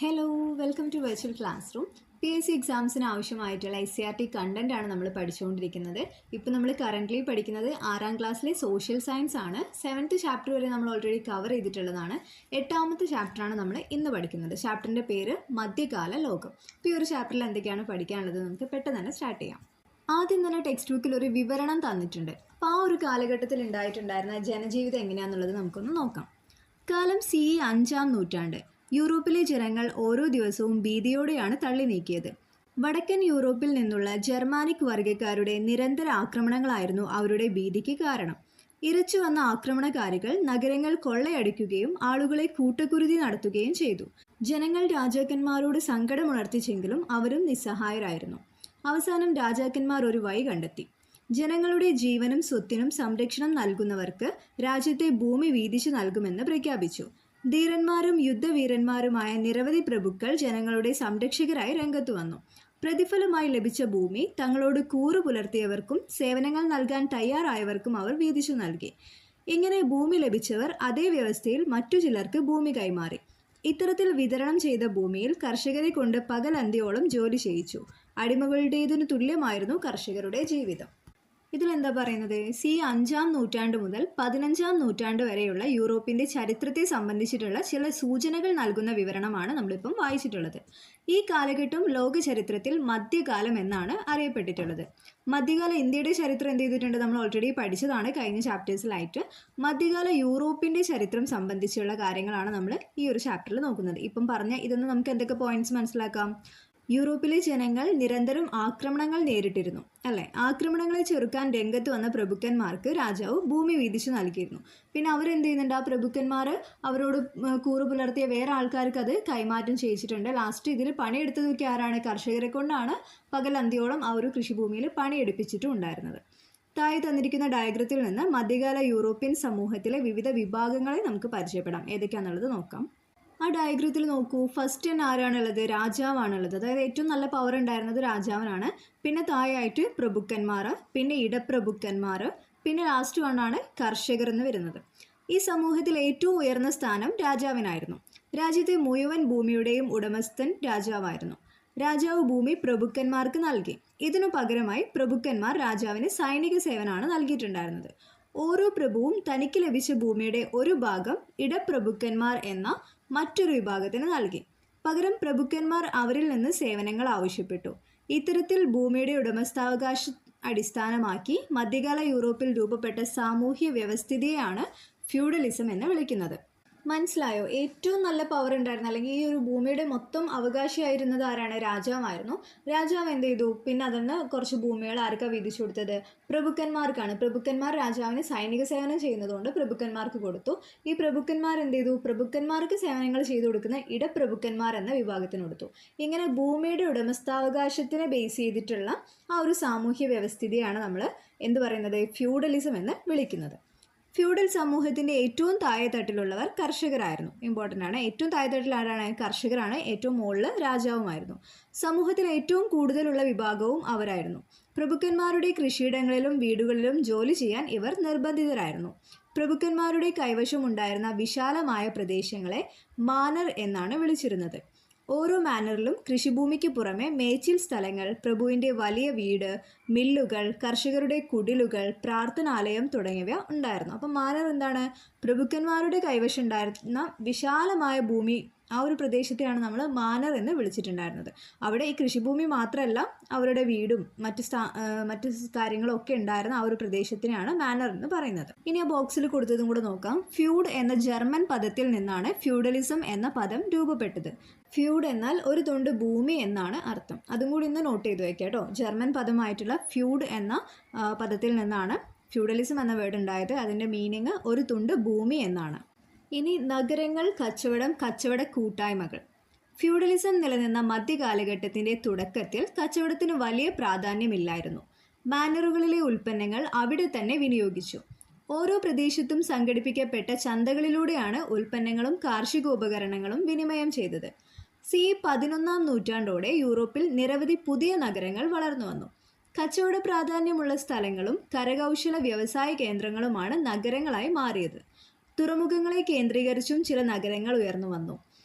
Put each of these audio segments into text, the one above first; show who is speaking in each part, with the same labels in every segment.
Speaker 1: Hello, welcome to virtual classroom. PSC എക്സാംസിന് ആവശ്യമായിട്ടുള്ള SCRT content ആണ് നമ്മൾ പഠിച്ചുകൊണ്ടിരിക്കുന്നത്. ഇപ്പോൾ നമ്മൾ കറൻ്റ്ലി പഠിക്കുന്നത് 6ാം ക്ലാസ്സിലെ സോഷ്യൽ സയൻസ് ആണ്. 7th ചാപ്റ്റർ വരെ നമ്മൾ ഓൾറെഡി കവർ ചെയ്തിട്ടുള്ളതാണ്. 8ാമത്തെ ചാപ്റ്ററാണ് നമ്മൾ ഇന്ന് പഠിക്കുന്നത്. ചാപ്റ്ററിൻ്റെ പേര് മധ്യകാല ലോകം. ഇപ്പോൾ ഈ ഒരു ചാപ്റ്ററിൽ എന്തൊക്കെയാണ് പഠിക്കാനുള്ളത് നമുക്ക് പെട്ടെന്ന് തന്നെ സ്റ്റാർട്ട് ചെയ്യാം. ആദ്യം തന്നെ ടെക്സ്റ്റ് ബുക്കിൽ ഒരു വിവരണം തന്നിട്ടുണ്ട്. അപ്പോൾ ആ ഒരു കാലഘട്ടത്തിൽ ഉണ്ടായിട്ടുണ്ടായിരുന്ന ജനജീവിതം എങ്ങനെയാണെന്നുള്ളത് നമുക്കൊന്ന് നോക്കാം. കാലം CE 5ാം നൂറ്റാണ്ട്. യൂറോപ്പിലെ ജനങ്ങൾ ഓരോ ദിവസവും ഭീതിയോടെയാണ് തള്ളി നീക്കിയത്. വടക്കൻ യൂറോപ്പിൽ നിന്നുള്ള ജർമാനിക് വർഗ്ഗക്കാരുടെ നിരന്തര ആക്രമണങ്ങളായിരുന്നു അവരുടെ ഭീതിക്ക് കാരണം. ഇരച്ചു വന്ന ആക്രമണകാരികൾ നഗരങ്ങൾ കൊള്ളയടിക്കുകയും ആളുകളെ കൂട്ടക്കുരുതി നടത്തുകയും ചെയ്തു. ജനങ്ങൾ രാജാക്കന്മാരോട് സങ്കടമുണർത്തിച്ചെങ്കിലും അവരും നിസ്സഹായരായിരുന്നു. അവസാനം രാജാക്കന്മാർ ഒരു വഴി കണ്ടെത്തി. ജനങ്ങളുടെ ജീവനും സ്വത്തിനും സംരക്ഷണം നൽകുന്നവർക്ക് രാജ്യത്തെ ഭൂമി വീതിച്ചു നൽകുമെന്ന് പ്രഖ്യാപിച്ചു. ധീരന്മാരും യുദ്ധവീരന്മാരുമായ നിരവധി പ്രഭുക്കൾ ജനങ്ങളുടെ സംരക്ഷകരായി രംഗത്തു വന്നു. പ്രതിഫലമായി ലഭിച്ച ഭൂമി തങ്ങളോട് കൂറു പുലർത്തിയവർക്കും സേവനങ്ങൾ നൽകാൻ തയ്യാറായവർക്കും അവർ വീതിച്ചു നൽകി. ഇങ്ങനെ ഭൂമി ലഭിച്ചവർ അതേ വ്യവസ്ഥയിൽ മറ്റു ചിലർക്ക് ഭൂമി കൈമാറി. ഇത്തരത്തിൽ വിതരണം ചെയ്ത ഭൂമിയിൽ കർഷകരെ കൊണ്ട് പകലന്തിയോളം ജോലി ചെയ്യിച്ചു. അടിമകളുടേതിനു തുല്യമായിരുന്നു കർഷകരുടെ ജീവിതം. ഇതിലെന്താ പറയുന്നത്? CE 5ാം നൂറ്റാണ്ട് മുതൽ 15ാം നൂറ്റാണ്ട് വരെയുള്ള യൂറോപ്പിൻ്റെ ചരിത്രത്തെ സംബന്ധിച്ചിട്ടുള്ള ചില സൂചനകൾ നൽകുന്ന വിവരണമാണ് നമ്മളിപ്പം വായിച്ചിട്ടുള്ളത്. ഈ കാലഘട്ടം ലോക ചരിത്രത്തിൽ മധ്യകാലം എന്നാണ് അറിയപ്പെട്ടിട്ടുള്ളത്. മധ്യകാല ഇന്ത്യയുടെ ചരിത്രം എന്ത് ചെയ്തിട്ടുണ്ട്? നമ്മൾ ഓൾറെഡി പഠിച്ചതാണ് കഴിഞ്ഞ ചാപ്റ്റേഴ്സിലായിട്ട്. മധ്യകാല യൂറോപ്പിൻ്റെ ചരിത്രം സംബന്ധിച്ചുള്ള കാര്യങ്ങളാണ് നമ്മൾ ഈ ഒരു ചാപ്റ്ററിൽ നോക്കുന്നത്. ഇപ്പം പറഞ്ഞ ഇതൊന്ന് നമുക്ക് എന്തൊക്കെ പോയിന്റ്സ് മനസ്സിലാക്കാം? യൂറോപ്പിലെ ജനങ്ങൾ നിരന്തരം ആക്രമണങ്ങൾ നേരിട്ടിരുന്നു അല്ലേ? ആക്രമണങ്ങളെ ചെറുക്കാൻ രംഗത്ത് വന്ന പ്രഭുക്കന്മാർക്ക് രാജാവ് ഭൂമി വീതിച്ചു നൽകിയിരുന്നു. പിന്നെ അവരെന്ത് ചെയ്യുന്നുണ്ട്? ആ പ്രഭുക്കന്മാർ അവരോട് കൂറു പുലർത്തിയ വേറെ ആൾക്കാർക്ക് അത് കൈമാറ്റം ചെയ്യിച്ചിട്ടുണ്ട്. ലാസ്റ്റ് ഇതിൽ പണിയെടുത്തതൊക്കെ ആരാണ്? കർഷകരെ കൊണ്ടാണ് പകലന്തിയോളം ആ ഒരു കൃഷിഭൂമിയിൽ പണിയെടുപ്പിച്ചിട്ടും ഉണ്ടായിരുന്നത്. താഴെ തന്നിരിക്കുന്ന ഡയഗ്രത്തിൽ നിന്ന് മധ്യകാല യൂറോപ്യൻ സമൂഹത്തിലെ വിവിധ വിഭാഗങ്ങളെ നമുക്ക് പരിചയപ്പെടാം. ഏതൊക്കെയാണെന്നുള്ളത് നോക്കാം. ആ ഡയഗ്രത്തിൽ നോക്കൂ. ഫസ്റ്റ് തന്നെ ആരാണുള്ളത്? രാജാവാണുള്ളത്. അതായത് ഏറ്റവും നല്ല പവർ ഉണ്ടായിരുന്നത് രാജാവിനാണ്. പിന്നെ താഴെയായിട്ട് പ്രഭുക്കന്മാർ, പിന്നെ ഇടപ്രഭുക്കന്മാർ, പിന്നെ ലാസ്റ്റ് വണ്ണാണ് കർഷകർ എന്ന് വരുന്നത്. ഈ സമൂഹത്തിൽ ഏറ്റവും ഉയർന്ന സ്ഥാനം രാജാവിനായിരുന്നു. രാജ്യത്തെ മുഴുവൻ ഭൂമിയുടെയും ഉടമസ്ഥൻ രാജാവായിരുന്നു. രാജാവ് ഭൂമി പ്രഭുക്കന്മാർക്ക് നൽകി. ഇതിനു പകരമായി പ്രഭുക്കന്മാർ രാജാവിന് സൈനിക സേവനമാണ് നൽകിയിട്ടുണ്ടായിരുന്നത്. ഓരോ പ്രഭുവും തനിക്ക് ലഭിച്ച ഭൂമിയുടെ ഒരു ഭാഗം ഇടപ്രഭുക്കന്മാർ എന്ന മറ്റൊരു വിഭാഗത്തിന് നൽകി. പകരം പ്രഭുക്കന്മാർ അവരിൽ നിന്ന് സേവനങ്ങൾ ആവശ്യപ്പെട്ടു. ഇത്തരത്തിൽ ഭൂമിയുടെ ഉടമസ്ഥാവകാശ അടിസ്ഥാനമാക്കി മധ്യകാല യൂറോപ്പിൽ രൂപപ്പെട്ട സാമൂഹ്യ വ്യവസ്ഥിതിയെയാണ് ഫ്യൂഡലിസം എന്ന് വിളിക്കുന്നത്. മനസ്സിലായോ? ഏറ്റവും നല്ല പവർ ഉണ്ടായിരുന്ന അല്ലെങ്കിൽ ഈ ഒരു ഭൂമിയുടെ മൊത്തം അവകാശിയായിരുന്നത് ആരാണ്? രാജാവായിരുന്നു. രാജാവ് എന്ത് ചെയ്തു? പിന്നെ അതിന് കുറച്ച് ഭൂമികൾ ആർക്കാണ് വീതിച്ചു കൊടുത്തത്? പ്രഭുക്കന്മാർക്കാണ്. പ്രഭുക്കന്മാർ രാജാവിന് സൈനിക സേവനം ചെയ്യുന്നതുകൊണ്ട് പ്രഭുക്കന്മാർക്ക് കൊടുത്തു. ഈ പ്രഭുക്കന്മാർ എന്ത് ചെയ്തു? പ്രഭുക്കന്മാർക്ക് സേവനങ്ങൾ ചെയ്തു കൊടുക്കുന്ന ഇടപ്രഭുക്കന്മാർ എന്ന വിഭാഗത്തിന് കൊടുത്തു. ഇങ്ങനെ ഭൂമിയുടെ ഉടമസ്ഥാവകാശത്തിനെ ബേസ് ചെയ്തിട്ടുള്ള ആ ഒരു സാമൂഹ്യ വ്യവസ്ഥിതിയാണ് നമ്മൾ എന്ത് പറയുന്നത്? ഫ്യൂഡലിസം എന്ന് വിളിക്കുന്നത്. ഫ്യൂഡൽ സമൂഹത്തിൻ്റെ ഏറ്റവും താഴെത്തട്ടിലുള്ളവർ കർഷകരായിരുന്നു. ഇമ്പോർട്ടൻ്റ് ആണ്. ഏറ്റവും താഴെത്തട്ടിൽ ആരാണ്? കർഷകരാണ്. ഏറ്റവും മുകളിൽ രാജാവുമായിരുന്നു. സമൂഹത്തിൽ ഏറ്റവും കൂടുതലുള്ള വിഭാഗവും അവരായിരുന്നു. പ്രഭുക്കന്മാരുടെ കൃഷിയിടങ്ങളിലും വീടുകളിലും ജോലി ചെയ്യാൻ ഇവർ നിർബന്ധിതരായിരുന്നു. പ്രഭുക്കന്മാരുടെ കൈവശം ഉണ്ടായിരുന്ന വിശാലമായ പ്രദേശങ്ങളെ മാനർ എന്നാണ് വിളിച്ചിരുന്നത്. ഓരോ മാനറിലും കൃഷിഭൂമിക്ക് പുറമെ മേച്ചിൽ സ്ഥലങ്ങൾ, പ്രഭുവിൻ്റെ വലിയ വീട്, മില്ലുകൾ, കർഷകരുടെ കുടിലുകൾ, പ്രാർത്ഥനാലയം തുടങ്ങിയവ ഉണ്ടായിരുന്നു. അപ്പം മാനർ എന്താണ്? പ്രഭുക്കന്മാരുടെ കൈവശം ഉണ്ടായിരുന്ന വിശാലമായ ഭൂമി, ആ ഒരു പ്രദേശത്തെയാണ് നമ്മൾ മാനർ എന്ന് വിളിച്ചിട്ടുണ്ടായിരുന്നത്. അവിടെ ഈ കൃഷിഭൂമി മാത്രമല്ല അവരുടെ വീടും മറ്റ് കാര്യങ്ങളും ഒക്കെ ഉണ്ടായിരുന്ന ആ ഒരു പ്രദേശത്തിനെയാണ് മാനർ എന്ന് പറയുന്നത്. ഇനി ആ ബോക്സിൽ കൊടുത്തതും കൂടെ നോക്കാം. ഫ്യൂഡ് എന്ന ജർമ്മൻ പദത്തിൽ നിന്നാണ് ഫ്യൂഡലിസം എന്ന പദം രൂപപ്പെട്ടത്. ഫ്യൂഡ് എന്നാൽ ഒരു തുണ്ട് ഭൂമി എന്നാണ് അർത്ഥം. അതും കൂടി ഇന്ന് നോട്ട് ചെയ്ത് വയ്ക്കാം കേട്ടോ. ജർമ്മൻ പദമായിട്ടുള്ള ഫ്യൂഡ് എന്ന പദത്തിൽ നിന്നാണ് ഫ്യൂഡലിസം എന്ന വേർഡ് ഉണ്ടായത്. അതിൻ്റെ മീനിങ് ഒരു തുണ്ട് ഭൂമി എന്നാണ്. ഇനി നഗരങ്ങൾ, കച്ചവടം, കച്ചവട കൂട്ടായ്മകൾ. ഫ്യൂഡലിസം നിലനിന്ന മധ്യകാലഘട്ടത്തിൻ്റെ തുടക്കത്തിൽ കച്ചവടത്തിന് വലിയ പ്രാധാന്യമില്ലായിരുന്നു. മാനറുകളിലെ ഉൽപ്പന്നങ്ങൾ അവിടെ തന്നെ വിനിയോഗിച്ചു. ഓരോ പ്രദേശത്തും സംഘടിപ്പിക്കപ്പെട്ട ചന്തകളിലൂടെയാണ് ഉൽപ്പന്നങ്ങളും കാർഷികോപകരണങ്ങളും വിനിമയം ചെയ്തത്. CE 11ാം നൂറ്റാണ്ടോടെ യൂറോപ്പിൽ നിരവധി പുതിയ നഗരങ്ങൾ വളർന്നു വന്നു. കച്ചവട പ്രാധാന്യമുള്ള സ്ഥലങ്ങളും കരകൗശല വ്യവസായ കേന്ദ്രങ്ങളുമാണ് നഗരങ്ങളായി മാറിയത്. തുറമുഖങ്ങളെ കേന്ദ്രീകരിച്ചും ചില നഗരങ്ങൾ ഉയർന്നു വന്നു.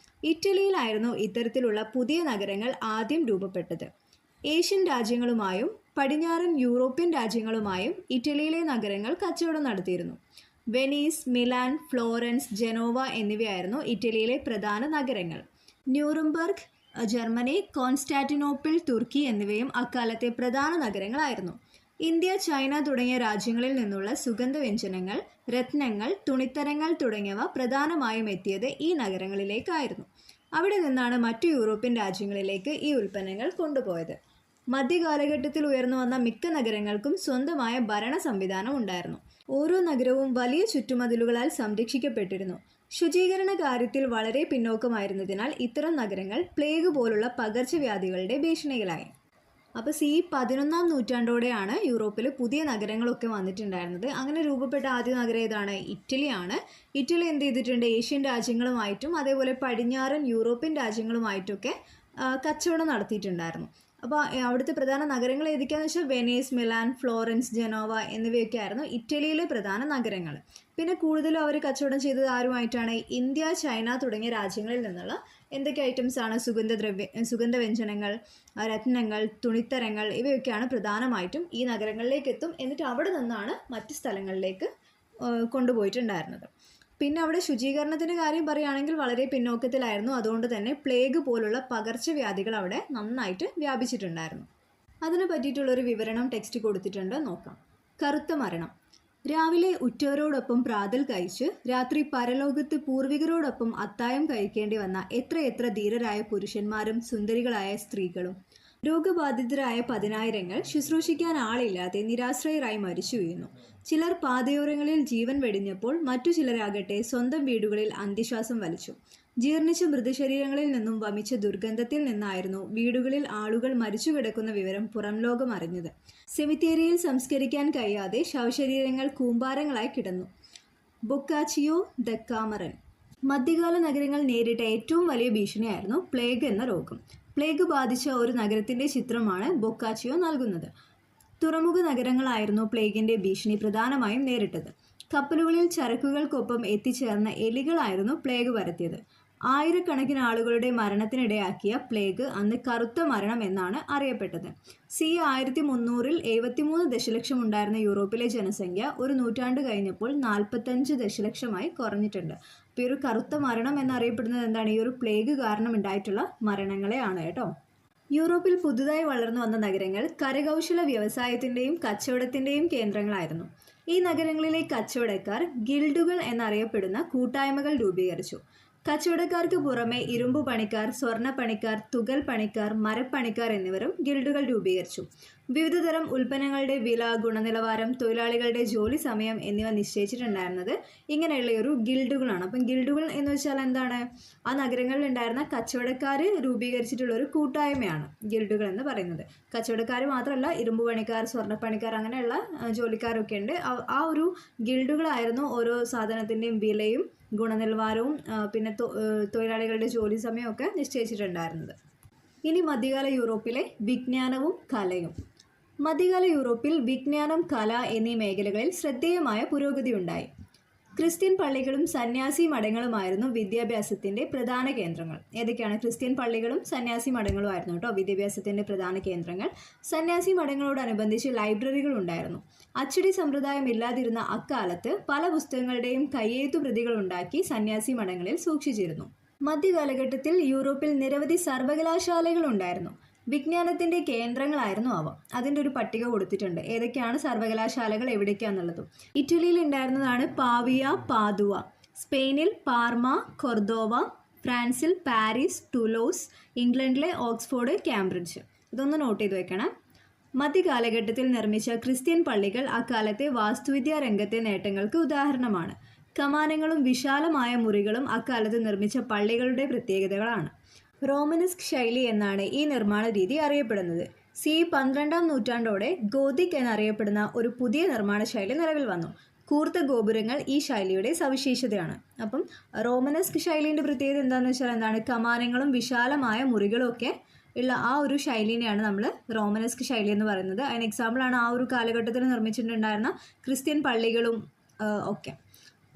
Speaker 1: ഇറ്റലിയിലായിരുന്നു ഇത്തരത്തിലുള്ള പുതിയ നഗരങ്ങൾ ആദ്യം രൂപപ്പെട്ടത്. ഏഷ്യൻ രാജ്യങ്ങളുമായും പടിഞ്ഞാറൻ യൂറോപ്യൻ രാജ്യങ്ങളുമായും ഇറ്റലിയിലെ നഗരങ്ങൾ കച്ചവടം നടത്തിയിരുന്നു. വെനീസ്, മിലാൻ, ഫ്ലോറൻസ്, ജനോവ എന്നിവയായിരുന്നു ഇറ്റലിയിലെ പ്രധാന നഗരങ്ങൾ. ന്യൂറംബർഗ് ജർമ്മനി, കോൺസ്റ്റാന്റിനോപ്പിൾ തുർക്കി എന്നിവയും അക്കാലത്തെ പ്രധാന നഗരങ്ങളായിരുന്നു. ഇന്ത്യ, ചൈന തുടങ്ങിയ രാജ്യങ്ങളിൽ നിന്നുള്ള സുഗന്ധവ്യഞ്ജനങ്ങൾ, രത്നങ്ങൾ, തുണിത്തരങ്ങൾ തുടങ്ങിയവ പ്രധാനമായും എത്തിയത് ഈ നഗരങ്ങളിലേക്കായിരുന്നു. അവിടെ നിന്നാണ് മറ്റു യൂറോപ്യൻ രാജ്യങ്ങളിലേക്ക് ഈ ഉൽപ്പന്നങ്ങൾ കൊണ്ടുപോയത്. മധ്യകാലഘട്ടത്തിൽ ഉയർന്നു വന്ന മിക്ക നഗരങ്ങൾക്കും സ്വന്തമായ ഭരണ സംവിധാനം ഉണ്ടായിരുന്നു. ഓരോ നഗരവും വലിയ ചുറ്റുമതിലുകളാൽ സംരക്ഷിക്കപ്പെട്ടിരുന്നു. ശുചീകരണ കാര്യത്തിൽ വളരെ പിന്നോക്കമായിരുന്നതിനാൽ ഇത്തരം നഗരങ്ങൾ പ്ലേഗ് പോലുള്ള പകർച്ചവ്യാധികളുടെ ഭീഷണിയിലായി. അപ്പോൾ C11 നൂറ്റാണ്ടോടെയാണ് യൂറോപ്പിൽ പുതിയ നഗരങ്ങളൊക്കെ വന്നിട്ടുണ്ടായിരുന്നത്. അങ്ങനെ രൂപപ്പെട്ട ആദ്യ നഗരം ഏതാണ്? ഇറ്റലിയാണ്. ഇറ്റലി എന്ത് ചെയ്തിട്ടുണ്ട്? ഏഷ്യൻ രാജ്യങ്ങളുമായിട്ടും അതേപോലെ പടിഞ്ഞാറൻ യൂറോപ്യൻ രാജ്യങ്ങളുമായിട്ടൊക്കെ കച്ചവടം നടത്തിയിട്ടുണ്ടായിരുന്നു. അപ്പോൾ അവിടുത്തെ പ്രധാന നഗരങ്ങൾ ഏതൊക്കെയാണെന്ന് വെച്ചാൽ വെനീസ്, മിലാൻ, ഫ്ലോറൻസ്, ജനോവ എന്നിവയൊക്കെ ആയിരുന്നു ഇറ്റലിയിലെ പ്രധാന നഗരങ്ങൾ. പിന്നെ കൂടുതലും അവർ കച്ചവടം ചെയ്തത് ആരുമായിട്ടാണ്? ഇന്ത്യ, ചൈന തുടങ്ങിയ രാജ്യങ്ങളിൽ നിന്നുള്ള എന്തൊക്കെ ഐറ്റംസാണ്? സുഗന്ധവ്യഞ്ജനങ്ങൾ, രത്നങ്ങൾ, തുണിത്തരങ്ങൾ ഇവയൊക്കെയാണ് പ്രധാനമായിട്ടും ഈ നഗരങ്ങളിലേക്ക് എത്തും. എന്നിട്ട് അവിടെ നിന്നാണ് മറ്റ് സ്ഥലങ്ങളിലേക്ക് കൊണ്ടുപോയിട്ടുണ്ടായിരുന്നത്. പിന്നെ അവിടെ ശുചീകരണത്തിൻ്റെ കാര്യം പറയുകയാണെങ്കിൽ വളരെ പിന്നോക്കത്തിലായിരുന്നു. അതുകൊണ്ട് തന്നെ പ്ലേഗ് പോലുള്ള പകർച്ചവ്യാധികൾ അവിടെ നന്നായിട്ട് വ്യാപിച്ചിട്ടുണ്ടായിരുന്നു. അതിനെ പറ്റിയിട്ടുള്ളൊരു വിവരണം ടെക്സ്റ്റ് കൊടുത്തിട്ടുണ്ട്, നോക്കാം. കറുത്ത മരണം. രാവിലെ ഉറ്റവരോടൊപ്പം പ്രാതൽ കഴിച്ച് രാത്രി പരലോകത്ത് പൂർവികരോടൊപ്പം അത്തായം കഴിക്കേണ്ടി വന്ന എത്രയെത്ര ധീരരായ പുരുഷന്മാരും സുന്ദരികളായ സ്ത്രീകളും. രോഗബാധിതരായ പതിനായിരങ്ങൾ ശുശ്രൂഷിക്കാൻ ആളില്ലാതെ നിരാശ്രയരായി മരിച്ചു വീഴുന്നു. ചിലർ പാതയോരങ്ങളിൽ ജീവൻ വെടിഞ്ഞപ്പോൾ മറ്റു ചിലരാകട്ടെ സ്വന്തം വീടുകളിൽ അന്ത്യശ്വാസം വലിച്ചു. ജീർണിച്ച മൃതശരീരങ്ങളിൽ നിന്നും വമിച്ച ദുർഗന്ധത്തിൽ നിന്നായിരുന്നു വീടുകളിൽ ആളുകൾ മരിച്ചു കിടക്കുന്ന വിവരം പുറം ലോകം അറിഞ്ഞത്. സെമിത്തേരിയിൽ സംസ്കരിക്കാൻ കഴിയാതെ ശവശരീരങ്ങൾ കൂമ്പാരങ്ങളായി കിടന്നു. ബൊക്കാച്ചിയോ ദക്കാമറൻ. മധ്യകാല നഗരങ്ങൾ നേരിട്ട ഏറ്റവും വലിയ ഭീഷണിയായിരുന്നു പ്ലേഗ് എന്ന രോഗം. പ്ലേഗ് ബാധിച്ച ഒരു നഗരത്തിൻ്റെ ചിത്രമാണ് ബൊക്കാച്ചിയോ നൽകുന്നത്. തുറമുഖ നഗരങ്ങളായിരുന്നു പ്ലേഗിൻ്റെ ഭീഷണി പ്രധാനമായും നേരിട്ടത്. കപ്പലുകളിൽ ചരക്കുകൾക്കൊപ്പം എത്തിച്ചേർന്ന എലികളായിരുന്നു പ്ലേഗ് പരത്തിയത്. ആയിരക്കണക്കിന് ആളുകളുടെ മരണത്തിനിടയാക്കിയ പ്ലേഗ് അന്ന് കറുത്ത മരണം എന്നാണ് അറിയപ്പെട്ടത്. C1300 73 ദശലക്ഷം ഉണ്ടായിരുന്ന യൂറോപ്പിലെ ജനസംഖ്യ ഒരു നൂറ്റാണ്ട് കഴിഞ്ഞപ്പോൾ 45 ദശലക്ഷമായി കുറഞ്ഞിട്ടുണ്ട്. അപ്പോൾ ഈ ഒരു കറുത്ത മരണം എന്നറിയപ്പെടുന്നത് എന്താണ്? ഈ ഒരു പ്ലേഗ് കാരണം ഉണ്ടായിട്ടുള്ള മരണങ്ങളെയാണ് കേട്ടോ. യൂറോപ്പിൽ പുതുതായി വളർന്നു വന്ന നഗരങ്ങൾ കരകൗശല വ്യവസായത്തിൻ്റെയും കച്ചവടത്തിൻ്റെയും കേന്ദ്രങ്ങളായിരുന്നു. ഈ നഗരങ്ങളിലെ കച്ചവടക്കാർ ഗിൽഡുകൾ എന്നറിയപ്പെടുന്ന കൂട്ടായ്മകൾ രൂപീകരിച്ചു. കച്ചവടക്കാർക്ക് പുറമെ ഇരുമ്പു പണിക്കാർ, സ്വർണ്ണ പണിക്കാർ, തുകൽ പണിക്കാർ, മരപ്പണിക്കാർ എന്നിവരും ഗിൽഡുകൾ രൂപീകരിച്ചു. വിവിധതരം ഉൽപ്പന്നങ്ങളുടെ വില, ഗുണനിലവാരം, തൊഴിലാളികളുടെ ജോലി സമയം എന്നിവ നിശ്ചയിച്ചിട്ടുണ്ടായിരുന്നത് ഇങ്ങനെയുള്ള ഒരു ഗിൽഡുകളാണ്. അപ്പം ഗിൽഡുകൾ എന്ന് വെച്ചാൽ എന്താണ്? ആ നഗരങ്ങളിൽ ഉണ്ടായിരുന്ന കച്ചവടക്കാർ രൂപീകരിച്ചിട്ടുള്ള ഒരു കൂട്ടായ്മയാണ് ഗിൽഡുകൾ എന്ന് പറയുന്നത്. കച്ചവടക്കാർ മാത്രമല്ല, ഇരുമ്പു പണിക്കാർ, സ്വർണ്ണപ്പണിക്കാർ അങ്ങനെയുള്ള ജോലിക്കാരൊക്കെ ഉണ്ട്. ആ ഒരു ഗിൽഡുകളായിരുന്നു ഓരോ സാധനത്തിൻ്റെയും വിലയും ഗുണനിലവാരവും പിന്നെ തൊഴിലാളികളുടെ ജോലി സമയമൊക്കെ നിശ്ചയിച്ചിട്ടുണ്ടായിരുന്നത്. ഇനി മധ്യകാല യൂറോപ്പിലെ വിജ്ഞാനവും കലയും. മധ്യകാല യൂറോപ്പിൽ വിജ്ഞാനം, കല എന്നീ മേഖലകളിൽ ശ്രദ്ധേയമായ പുരോഗതി ഉണ്ടായി. ക്രിസ്ത്യൻ പള്ളികളും സന്യാസി മഠങ്ങളുമായിരുന്നു വിദ്യാഭ്യാസത്തിൻ്റെ പ്രധാന കേന്ദ്രങ്ങൾ. ഏതൊക്കെയാണ്? ക്രിസ്ത്യൻ പള്ളികളും സന്യാസി മഠങ്ങളും ആയിരുന്നു കേട്ടോ വിദ്യാഭ്യാസത്തിൻ്റെ പ്രധാന കേന്ദ്രങ്ങൾ. സന്യാസി മഠങ്ങളോടനുബന്ധിച്ച് ലൈബ്രറികൾ ഉണ്ടായിരുന്നു. അച്ചടി സമ്പ്രദായം ഇല്ലാതിരുന്ന അക്കാലത്ത് പല പുസ്തകങ്ങളുടെയും കയ്യെഴുത്തു പ്രതികൾ ഉണ്ടാക്കി സന്യാസി മഠങ്ങളിൽ സൂക്ഷിച്ചിരുന്നു. മധ്യകാലഘട്ടത്തിൽ യൂറോപ്പിൽ നിരവധി സർവകലാശാലകൾ ഉണ്ടായിരുന്നു. വിജ്ഞാനത്തിൻ്റെ കേന്ദ്രങ്ങളായിരുന്നു അവ. അതിൻ്റെ ഒരു പട്ടിക കൊടുത്തിട്ടുണ്ട്. ഏതൊക്കെയാണ് സർവകലാശാലകൾ, എവിടേക്കാന്നുള്ളതും. ഇറ്റലിയിൽ ഉണ്ടായിരുന്നതാണ് പാവിയ, പാദുവ. സ്പെയിനിൽ പാർമ, കൊർദോവ. ഫ്രാൻസിൽ പാരീസ്, ടുലോസ്. ഇംഗ്ലണ്ടിലെ ഓക്സ്ഫോർഡ്, കാംബ്രിഡ്ജ്. ഇതൊന്ന് നോട്ട് ചെയ്ത് വെക്കണം. മധ്യകാലഘട്ടത്തിൽ നിർമ്മിച്ച ക്രിസ്ത്യൻ പള്ളികൾ അക്കാലത്തെ വാസ്തുവിദ്യാ രംഗത്തെ നേട്ടങ്ങൾക്ക് ഉദാഹരണമാണ്. കമാനങ്ങളും വിശാലമായ മുറികളും അക്കാലത്ത് നിർമ്മിച്ച പള്ളികളുടെ പ്രത്യേകതകളാണ്. റോമനസ്ക് ശൈലി എന്നാണ് ഈ നിർമ്മാണ രീതി അറിയപ്പെടുന്നത്. C12 നൂറ്റാണ്ടോടെ ഗോതിക് എന്നറിയപ്പെടുന്ന ഒരു പുതിയ നിർമ്മാണ ശൈലി നിലവിൽ വന്നു. കൂർത്ത ഗോപുരങ്ങൾ ഈ ശൈലിയുടെ സവിശേഷതയാണ്. അപ്പം റോമനസ്ക് ശൈലിൻ്റെ പ്രത്യേകത എന്താണെന്ന് വെച്ചാൽ എന്താണ്? കമാനങ്ങളും വിശാലമായ മുറികളും ഒക്കെ ഉള്ള ആ ഒരു ശൈലിനെയാണ് നമ്മൾ റോമനസ്ക് ശൈലി എന്ന് പറയുന്നത്. അതിന് എക്സാമ്പിളാണ് ആ ഒരു കാലഘട്ടത്തിൽ നിർമ്മിച്ചിട്ടുണ്ടായിരുന്ന ക്രിസ്ത്യൻ പള്ളികളും ഒക്കെ.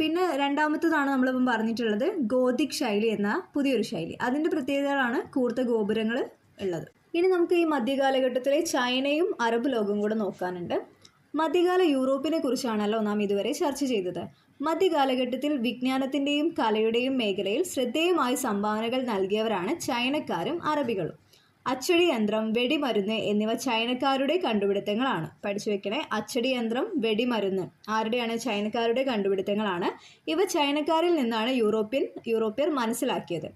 Speaker 1: പിന്നെ രണ്ടാമത്തതാണ് നമ്മളിപ്പം പറഞ്ഞിട്ടുള്ളത് ഗോതിക് ശൈലി എന്ന പുതിയൊരു ശൈലി. അതിൻ്റെ പ്രത്യേകതകളാണ് കൂർത്ത ഗോപുരങ്ങൾ ഉള്ളത്. ഇനി നമുക്ക് ഈ മധ്യകാലഘട്ടത്തിലെ ചൈനയും അറബ് ലോകവും കൂടെ നോക്കാനുണ്ട്. മധ്യകാല യൂറോപ്പിനെ കുറിച്ചാണല്ലോ നാം ഇതുവരെ ചർച്ച ചെയ്തത്. മധ്യകാലഘട്ടത്തിൽ വിജ്ഞാനത്തിൻ്റെയും കലയുടെയും മേഖലയിൽ ശ്രദ്ധേയമായ സംഭാവനകൾ നൽകിയവരാണ് ചൈനക്കാരും അറബികളും. അച്ചടി യന്ത്രം, വെടിമരുന്ന് എന്നിവ ചൈനക്കാരുടെ കണ്ടുപിടുത്തങ്ങളാണ്. പഠിച്ചു വെക്കണേ, അച്ചടി യന്ത്രം, വെടിമരുന്ന് ആരുടെയാണ്? ചൈനക്കാരുടെ കണ്ടുപിടുത്തങ്ങളാണ്. ഇവ ചൈനക്കാരിൽ നിന്നാണ് യൂറോപ്യർ മനസ്സിലാക്കിയത്.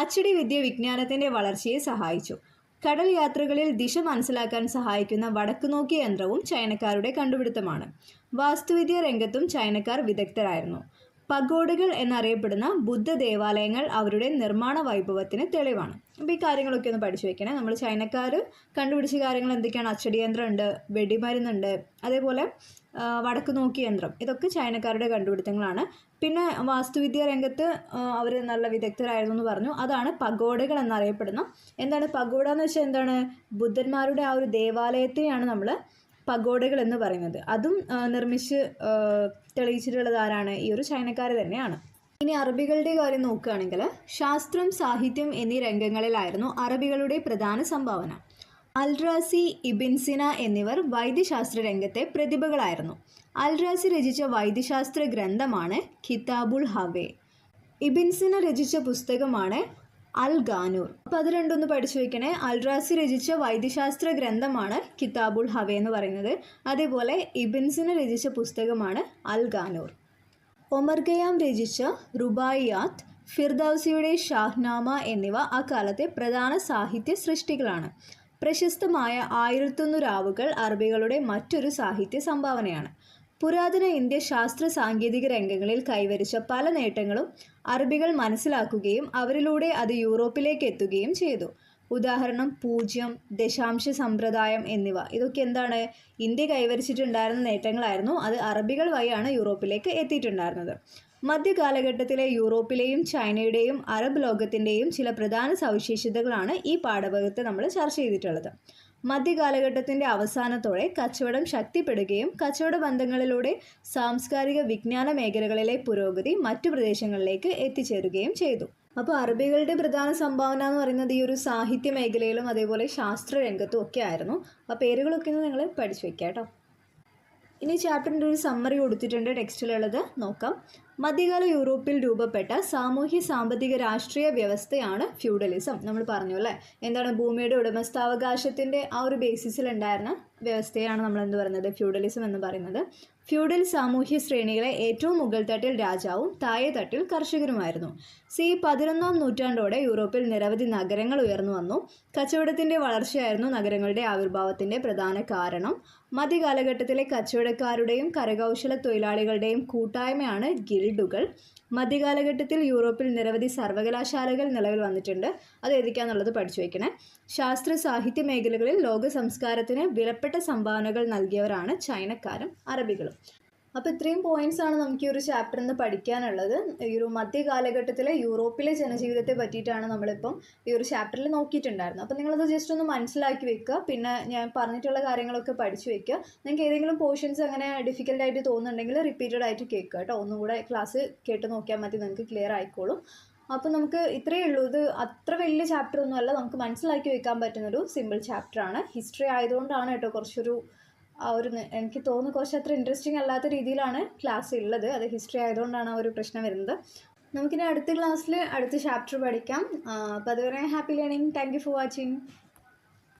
Speaker 1: അച്ചടി വിദ്യ വിജ്ഞാനത്തിൻ്റെ വളർച്ചയെ സഹായിച്ചു. കടൽ യാത്രകളിൽ ദിശ മനസ്സിലാക്കാൻ സഹായിക്കുന്ന വടക്കുനോക്കി യന്ത്രവും ചൈനക്കാരുടെ കണ്ടുപിടുത്തമാണ്. വാസ്തുവിദ്യ രംഗത്തും ചൈനക്കാർ വിദഗ്ധരായിരുന്നു. പഗോഡകൾ എന്നറിയപ്പെടുന്ന ബുദ്ധ ദേവാലയങ്ങൾ അവരുടെ നിർമ്മാണ വൈഭവത്തിന് തെളിവാണ്. അപ്പോൾ ഈ കാര്യങ്ങളൊക്കെ ഒന്ന് പഠിച്ചു വെക്കണേ. നമ്മൾ ചൈനക്കാർ കണ്ടുപിടിച്ച കാര്യങ്ങൾ എന്തൊക്കെയാണ്? അച്ചടി യന്ത്രം ഉണ്ട്, വെടിമരുന്നുണ്ട്, അതേപോലെ വടക്ക് നോക്കി യന്ത്രം, ഇതൊക്കെ ചൈനക്കാരുടെ കണ്ടുപിടുത്തങ്ങളാണ്. പിന്നെ വാസ്തുവിദ്യ രംഗത്ത് അവർ നല്ല വിദഗ്ധരായിരുന്നു എന്ന് പറഞ്ഞു. അതാണ് പഗോഡകൾ എന്നറിയപ്പെടുന്ന. എന്താണ് പഗോഡ എന്ന് വെച്ചാൽ എന്താണ്? ബുദ്ധന്മാരുടെ ആ ഒരു ദേവാലയത്തെയാണ് നമ്മൾ പഗോഡകൾ എന്ന് പറയുന്നത്. അതും നിർമ്മിച്ച് തെളിയിച്ചിട്ടുള്ളത് ആരാണ്? ഈ ഒരു ചൈനക്കാർ തന്നെയാണ്. ഇനി അറബികളുടെ കാര്യം നോക്കുകയാണെങ്കിൽ ശാസ്ത്രം, സാഹിത്യം എന്നീ രംഗങ്ങളിലായിരുന്നു അറബികളുടെ പ്രധാന സംഭാവന. അൽറാസി, ഇബിൻ സിന എന്നിവർ വൈദ്യശാസ്ത്ര രംഗത്തെ പ്രതിഭകളായിരുന്നു. അൽറാസി രചിച്ച വൈദ്യശാസ്ത്ര ഗ്രന്ഥമാണ് കിതാബുൽ ഹവേ. ഇബിൻ സിന രചിച്ച പുസ്തകമാണ് അൽ ഗാനൂർ. അപ്പോൾ അത് രണ്ടൊന്ന് പഠിച്ചു വയ്ക്കണേ. അൽറാസി രചിച്ച വൈദ്യശാസ്ത്ര ഗ്രന്ഥമാണ് കിതാബുൽ ഹവേ എന്ന് പറയുന്നത്. അതേപോലെ ഇബിൻ സിന രചിച്ച പുസ്തകമാണ് അൽ ഗാനൂർ. ഒമർ ഖയ്യാം രചിച്ച റുബായിയാത്ത്, ഫിർദൗസിയുടെ ഷാഹ്നാമ എന്നിവ അക്കാലത്തെ പ്രധാന സാഹിത്യ സൃഷ്ടികളാണ്. പ്രശസ്തമായ 1001 രാവുകൾ അറബികളുടെ മറ്റൊരു സാഹിത്യ സംഭാവനയാണ്. പുരാതന ഇന്ത്യ ശാസ്ത്ര സാങ്കേതിക രംഗങ്ങളിൽ കൈവരിച്ച പല നേട്ടങ്ങളും അറബികൾ മനസ്സിലാക്കുകയും അവരിലൂടെ അത് യൂറോപ്പിലേക്ക് എത്തുകയും ചെയ്തു. ഉദാഹരണം 0, ദശാംശ സമ്പ്രദായം എന്നിവ. ഇതൊക്കെ എന്താണ്? ഇന്ത്യ കൈവരിച്ചിട്ടുണ്ടായിരുന്ന നേട്ടങ്ങളായിരുന്നു. അത് അറബികൾ വഴിയാണ് യൂറോപ്പിലേക്ക് എത്തിയിട്ടുണ്ടായിരുന്നത്. മധ്യകാലഘട്ടത്തിലെ യൂറോപ്പിലെയും ചൈനയുടെയും അറബ് ലോകത്തിൻ്റെയും ചില പ്രധാന സവിശേഷതകളാണ് ഈ പാഠഭാഗത്ത് നമ്മൾ ചർച്ച ചെയ്തിട്ടുള്ളത്. മധ്യകാലഘട്ടത്തിൻ്റെ അവസാനത്തോടെ കച്ചവടം ശക്തിപ്പെടുകയും കച്ചവട ബന്ധങ്ങളിലൂടെ സാംസ്കാരിക വിജ്ഞാന മേഖലകളിലെ പുരോഗതി മറ്റു പ്രദേശങ്ങളിലേക്ക് എത്തിച്ചേരുകയും ചെയ്തു. അപ്പോൾ അറബികളുടെ പ്രധാന സംഭാവന എന്ന് പറയുന്നത് ഈ ഒരു സാഹിത്യ മേഖലയിലും അതേപോലെ ശാസ്ത്ര രംഗത്തും ഒക്കെ ആയിരുന്നു. ആ പേരുകളൊക്കെ ഒന്ന് നിങ്ങൾ പഠിച്ചു വയ്ക്കുക കേട്ടോ. ഇനി ചാപ്റ്ററിൻ്റെ ഒരു സമ്മറി കൊടുത്തിട്ടുണ്ട് ടെക്സ്റ്റിലുള്ളത്, നോക്കാം. മധ്യകാല യൂറോപ്പിൽ രൂപപ്പെട്ട സാമൂഹ്യ സാമ്പത്തിക രാഷ്ട്രീയ വ്യവസ്ഥയാണ് ഫ്യൂഡലിസം. നമ്മൾ പറഞ്ഞു അല്ലേ, എന്താണ്? ഭൂമിയുടെ ഉടമസ്ഥാവകാശത്തിൻ്റെ ആ ഒരു ബേസിസിലുണ്ടായിരുന്ന വ്യവസ്ഥയാണ് നമ്മൾ എന്ത് പറയുന്നത്? ഫ്യൂഡലിസം എന്ന് പറയുന്നത്. ഫ്യൂഡൽ സാമൂഹ്യ ശ്രേണികളെ ഏറ്റവും മുകൾ തട്ടിൽ രാജാവും താഴെ തട്ടിൽ കർഷകരുമായിരുന്നു. 11-ാം നൂറ്റാണ്ടോടെ യൂറോപ്പിൽ നിരവധി നഗരങ്ങൾ ഉയർന്നു വന്നു. കച്ചവടത്തിൻ്റെ വളർച്ചയായിരുന്നു നഗരങ്ങളുടെ ആവിർഭാവത്തിൻ്റെ പ്രധാന കാരണം. മധ്യകാലഘട്ടത്തിലെ കച്ചവടക്കാരുടെയും കരകൗശല തൊഴിലാളികളുടെയും കൂട്ടായ്മയാണ് ഗിൽഡുകൾ. മധ്യകാലഘട്ടത്തിൽ യൂറോപ്പിൽ നിരവധി സർവകലാശാലകൾ നിലവിൽ വന്നിട്ടുണ്ട്. അത് ഏതൊക്കെയാണെന്നുള്ളത് പഠിച്ചു വയ്ക്കണേ. ശാസ്ത്ര സാഹിത്യ മേഖലകളിൽ ലോക സംസ്കാരത്തിന് വിലപ്പെട്ട സംഭാവനകൾ നൽകിയവരാണ് ചൈനക്കാരും അറബികളും. അപ്പോൾ ഇത്രയും പോയിന്റ്സ് ആണ് നമുക്ക് ഈ ഒരു ചാപ്റ്ററിൽ നിന്ന് പഠിക്കാനുള്ളത്. ഈ ഒരു മധ്യകാലഘട്ടത്തിലെ യൂറോപ്പിലെ ജനജീവിതത്തെ പറ്റിയിട്ടാണ് നമ്മളിപ്പം ഈ ഒരു ചാപ്റ്ററിൽ നോക്കിയിട്ടുണ്ടായിരുന്നത്. അപ്പോൾ നിങ്ങളത് ജസ്റ്റ് ഒന്ന് മനസ്സിലാക്കി വെക്കുക. പിന്നെ ഞാൻ പറഞ്ഞിട്ടുള്ള കാര്യങ്ങളൊക്കെ പഠിച്ചു വെക്കുക. നിങ്ങൾക്ക് ഏതെങ്കിലും പോർഷൻസ് അങ്ങനെ ഡിഫിക്കൽട്ടായിട്ട് തോന്നുന്നുണ്ടെങ്കിൽ റിപ്പീറ്റഡ് ആയിട്ട് കേൾക്കുക കേട്ടോ. ഒന്നുകൂടെ ക്ലാസ് കേട്ട് നോക്കിയാൽ മതി, നിങ്ങൾക്ക് ക്ലിയർ ആയിക്കോളും. അപ്പോൾ നമുക്ക് ഇത്രയേ ഉള്ളൂ. ഇത് അത്ര വലിയ ചാപ്റ്റർ ഒന്നുമല്ല, നമുക്ക് മനസ്സിലാക്കി വെക്കാൻ പറ്റുന്നൊരു സിമ്പിൾ ചാപ്റ്ററാണ്. ഹിസ്റ്ററി ആയതുകൊണ്ടാണ് കേട്ടോ കുറച്ചൊരു എനിക്ക് തോന്നുന്നു കുറച്ച് അത്ര ഇൻട്രസ്റ്റിംഗ് അല്ലാത്ത രീതിയിലാണ് ക്ലാസ് ഉള്ളത്. അത് ഹിസ്റ്ററി ആയതുകൊണ്ടാണ് ആ ഒരു പ്രശ്നം വരുന്നത്. നമുക്കിനി അടുത്ത ക്ലാസ്സിൽ അടുത്ത ചാപ്റ്റർ പഠിക്കാം. അപ്പോൾ അതുവരെ happy learning. Thank you for watching.